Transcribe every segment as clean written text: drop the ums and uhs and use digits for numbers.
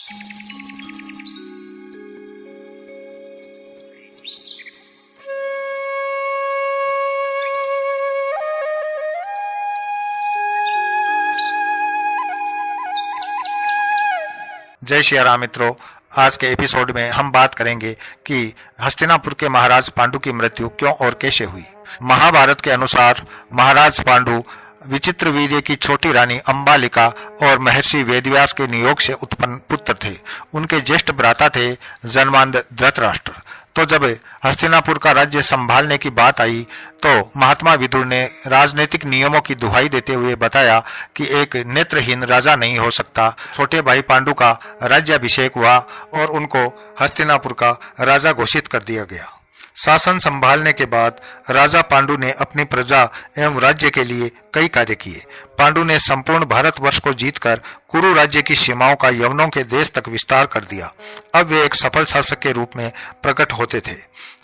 जय श्री राम मित्रों, आज के एपिसोड में हम बात करेंगे कि हस्तिनापुर के महाराज पांडु की मृत्यु क्यों और कैसे हुई। महाभारत के अनुसार महाराज पांडु विचित्र वीर्य की छोटी रानी अंबालिका और महर्षि वेदव्यास के नियोग से उत्पन्न पुत्र थे। उनके ज्येष्ठ भ्राता थे जन्मांध धृतराष्ट्र। तो जब हस्तिनापुर का राज्य संभालने की बात आई तो महात्मा विदुर ने राजनीतिक नियमों की दुहाई देते हुए बताया कि एक नेत्रहीन राजा नहीं हो सकता। छोटे भाई पांडु का राज्याभिषेक हुआ और उनको हस्तिनापुर का राजा घोषित कर दिया गया। शासन संभालने के बाद राजा पांडु ने अपनी प्रजा एवं राज्य के लिए कई कार्य किए। पांडु ने संपूर्ण भारतवर्ष को जीतकर कुरु राज्य की सीमाओं का यवनों के देश तक विस्तार कर दिया। अब वे एक सफल शासक के रूप में प्रकट होते थे।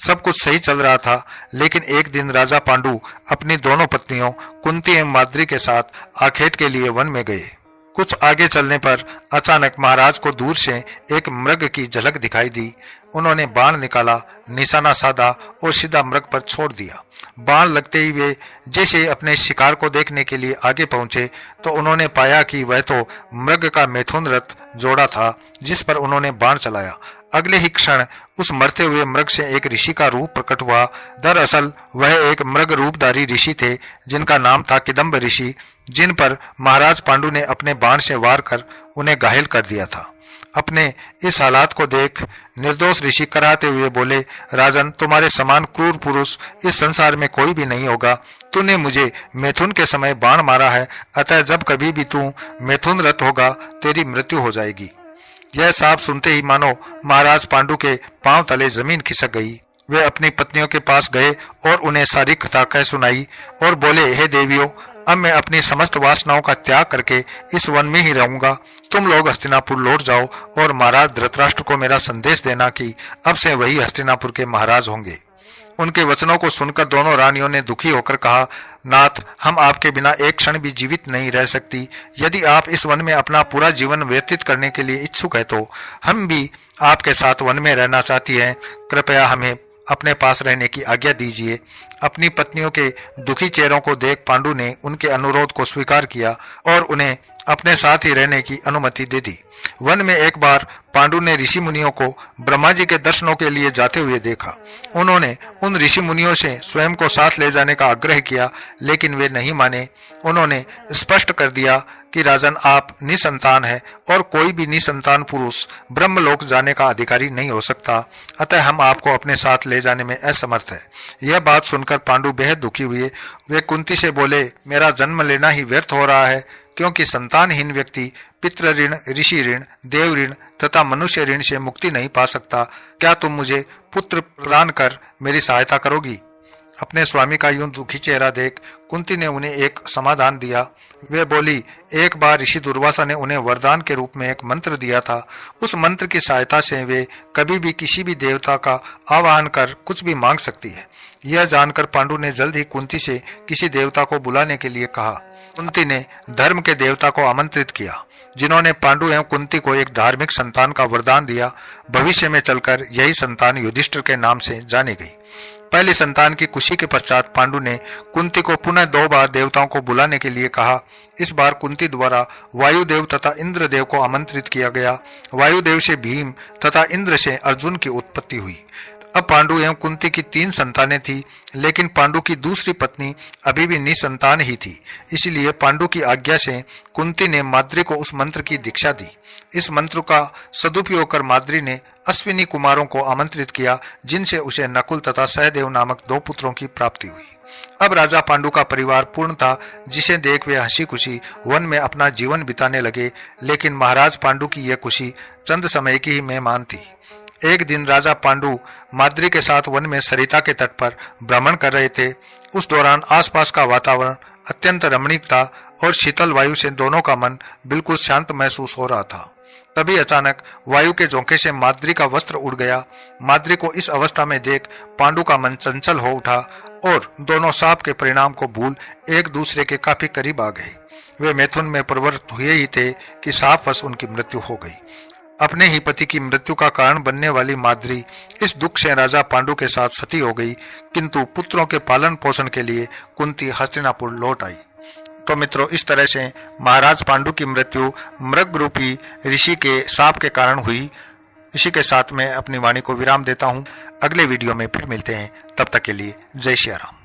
सब कुछ सही चल रहा था, लेकिन एक दिन राजा पांडु अपनी दोनों पत्नियों कुंती एवं माद्री के साथ आखेट के लिए वन में गए। कुछ आगे चलने पर अचानक महाराज को दूर से एक मृग की झलक दिखाई दी। उन्होंने बाण निकाला, निशाना साधा और सीधा मृग पर छोड़ दिया। बाण लगते ही वे जैसे अपने शिकार को देखने के लिए आगे पहुंचे तो उन्होंने पाया कि वह तो मृग का मैथुन रथ जोड़ा था जिस पर उन्होंने बाण चलाया। अगले ही क्षण उस मरते हुए मृग से एक ऋषि का रूप प्रकट हुआ। दरअसल वह एक मृग रूपधारी ऋषि थे जिनका नाम था किदंब ऋषि, जिन पर महाराज पांडु ने अपने बाण से वार कर उन्हें घायल कर दिया था। अपने इस हालात को देख निर्दोष ऋषि कराते हुए बोले, राजन, तुम्हारे समान क्रूर पुरुष इस संसार में कोई भी नहीं होगा। तूने मुझे मैथुन के समय बाण मारा है, अतः जब कभी भी तू मैथुन रथ होगा तेरी मृत्यु हो जाएगी। यह साफ सुनते ही मानो महाराज पांडु के पांव तले जमीन खिसक गई। वे अपनी पत्नियों के पास गए और उन्हें सारी कथा कह सुनाई और बोले, हे देवियों, अब मैं अपनी समस्त वासनाओं का त्याग करके इस वन में ही रहूंगा। तुम लोग हस्तिनापुर लौट जाओ और महाराज धृतराष्ट्र को मेरा संदेश देना कि अब से वही हस्तिनापुर के महाराज होंगे। उनके वचनों को सुनकर दोनों रानियों ने दुखी होकर कहा, नाथ, हम आपके बिना एक क्षण भी जीवित नहीं रह सकती। यदि आप इस वन में अपना पूरा जीवन व्यतीत करने के लिए इच्छुक है तो हम भी आपके साथ वन में रहना चाहती हैं। कृपया हमें अपने पास रहने की आज्ञा दीजिए। अपनी पत्नियों के दुखी चेहरों को देख पांडु ने उनके अनुरोध को स्वीकार किया और उन्हें अपने साथ ही रहने की अनुमति दे दी। वन में एक बार पांडु ने ऋषि मुनियों को ब्रह्मा जी के दर्शनों के लिए जाते हुए देखा। उन्होंने उन ऋषि मुनियों से स्वयं को साथ ले जाने का आग्रह किया, लेकिन वे नहीं माने। उन्होंने स्पष्ट कर दिया कि राजन, आप निसंतान हैं और कोई भी निसंतान पुरुष ब्रह्मलोक जाने का अधिकारी नहीं हो सकता, अतः हम आपको अपने साथ ले जाने में असमर्थ है। यह बात सुनकर पांडु बेहद दुखी हुए। वे कुंती से बोले, मेरा जन्म लेना ही व्यर्थ हो रहा है, क्योंकि संतानहीन व्यक्ति पितृ ऋण, ऋषि ऋण, देव ऋण तथा मनुष्य ऋण से मुक्ति नहीं पा सकता। क्या तुम मुझे पुत्र प्रदान कर मेरी सहायता करोगी? अपने स्वामी का यूं दुखी चेहरा देख कुंती ने उन्हें एक समाधान दिया। वे बोली, एक बार ऋषि दुर्वासा ने उन्हें वरदान के रूप में एक मंत्र दिया था। उस मंत्र की सहायता से वे कभी भी किसी भी देवता का आवाहन कर कुछ भी मांग सकती है। यह जानकर पांडु ने जल्द ही कुंती से किसी देवता को बुलाने के लिए कहा। कुंती ने धर्म के देवता को आमंत्रित किया, जिन्होंने पांडु एवं कुंती को एक धार्मिक संतान का वरदान दिया। भविष्य में चलकर यही संतान युधिष्ठिर के नाम से जानी गई। पहली संतान की खुशी के पश्चात पांडु ने कुंती को पुनः 2 बार देवताओं को बुलाने के लिए कहा। इस बार कुंती द्वारा वायुदेव तथा इंद्रदेव को आमंत्रित किया गया। वायुदेव से भीम तथा इंद्र से अर्जुन की उत्पत्ति हुई। अब पांडु एवं कुंती की 3 संतानें थी, लेकिन पांडु की दूसरी पत्नी अभी भी निसंतान ही थी। इसलिए पांडु की आज्ञा से कुंती ने माद्री को उस मंत्र की दीक्षा दी। इस मंत्र का सदुपयोग कर माद्री ने अश्विनी कुमारों को आमंत्रित किया, जिनसे उसे नकुल तथा सहदेव नामक 2 पुत्रों की प्राप्ति हुई। अब राजा पांडु का परिवार पूर्ण था, जिसे देख वे हंसी खुशी वन में अपना जीवन बिताने लगे। लेकिन महाराज पांडु की यह खुशी चंद समय की ही मेहमान थी। एक दिन राजा पांडु माद्री के साथ वन में सरिता के तट पर भ्रमण कर रहे थे। उस दौरान आसपास का वातावरण अत्यंत रमणीक था और शीतल वायु से दोनों का मन बिल्कुल शांत महसूस हो रहा था। तभी अचानक वायु के झोंके से माद्री का वस्त्र उड़ गया। माद्री को इस अवस्था में देख पांडु का मन चंचल हो उठा और दोनों शाप के परिणाम को भूल एक दूसरे के काफी करीब आ गए। वे मैथुन में प्रवृत्त हुए ही थे कि शापवश उनकी मृत्यु हो गई। अपने ही पति की मृत्यु का कारण बनने वाली माद्री इस दुख से राजा पांडु के साथ सती हो गई, किंतु पुत्रों के पालन पोषण के लिए कुंती हस्तिनापुर लौट आई। तो मित्रों, इस तरह से महाराज पांडु की मृत्यु मृग रूपी ऋषि के शाप के कारण हुई। इसी के साथ मैं अपनी वाणी को विराम देता हूं। अगले वीडियो में फिर मिलते हैं, तब तक के लिए जय श्री राम।